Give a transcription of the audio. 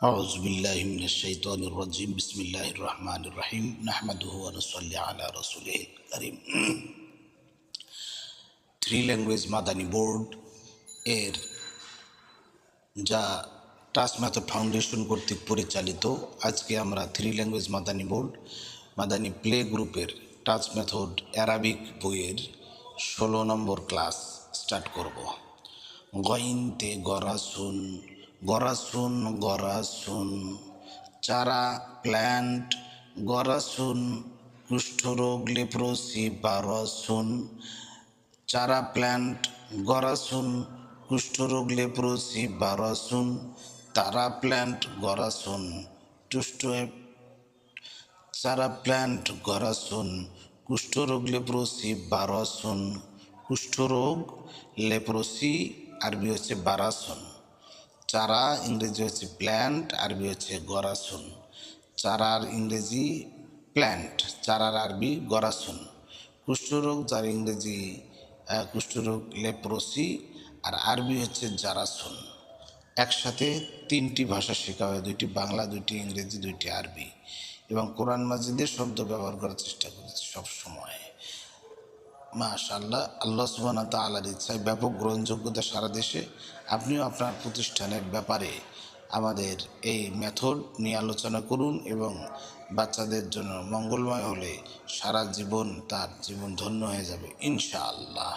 أعوذ بالله من الشيطان الرجيم بسم الله الرحمن الرحيم نحمده ونصلي على رسوله الكريم three language Madani board এর যা touch method foundation কর্তৃক পরিচালিত আজকে আমরা three language Madani board Madani play গ্রুপের টাচ মেথড অ্যারাবিক বইয়ের 16 নম্বর ক্লাস স্টার্ট করব। গইনতে গরাসুন গরাসুন গরাসুন, চারা প্ল্যান্ট গরাসুন, কুষ্ঠরোগ লেপ্রোসি বারসুন, চারা প্ল্যান্ট গরাসুন, কুষ্ঠরোগ লেপ্রোসি বারসুন, তারা প্ল্যান্ট গরাসুন, চারা প্ল্যান্ট গরাসুন, কুষ্ঠরোগ লেপ্রোসি বারসুন, কুষ্ঠরোগ লেপ্রোসি আরবি হচ্ছে বারাসুন, চারা ইংরেজি হচ্ছে প্ল্যান্ট, আরবি হচ্ছে গরাসুন। চারার ইংরেজি প্ল্যান্ট, চারার আরবি গরাসুন। কুষ্ঠরোগ যার ইংরেজি কুষ্ঠরোগ লেপ্রোসি আর আরবি হচ্ছে জারাসুন। একসাথে তিনটি ভাষা শেখা হয়, দুইটি বাংলা, দুইটি ইংরেজি, দুইটি আরবি, এবং কোরআন মাজিদের শব্দ ব্যবহার করার চেষ্টা করেছি সবসময়। মাশাআল্লাহ, আল্লাহ সুবহানাহু ওয়া তাআলার ইচ্ছায় ব্যাপক গ্রহণযোগ্যতা সারা দেশে। আপনিও আপনার প্রতিষ্ঠানের ব্যাপারে আমাদের এই মেথড নিয়ে আলোচনা করুন এবং বাচ্চাদের জন্য মঙ্গলময় হলে সারা জীবন তার জীবন ধন্য হয়ে যাবে ইনশাআল্লাহ।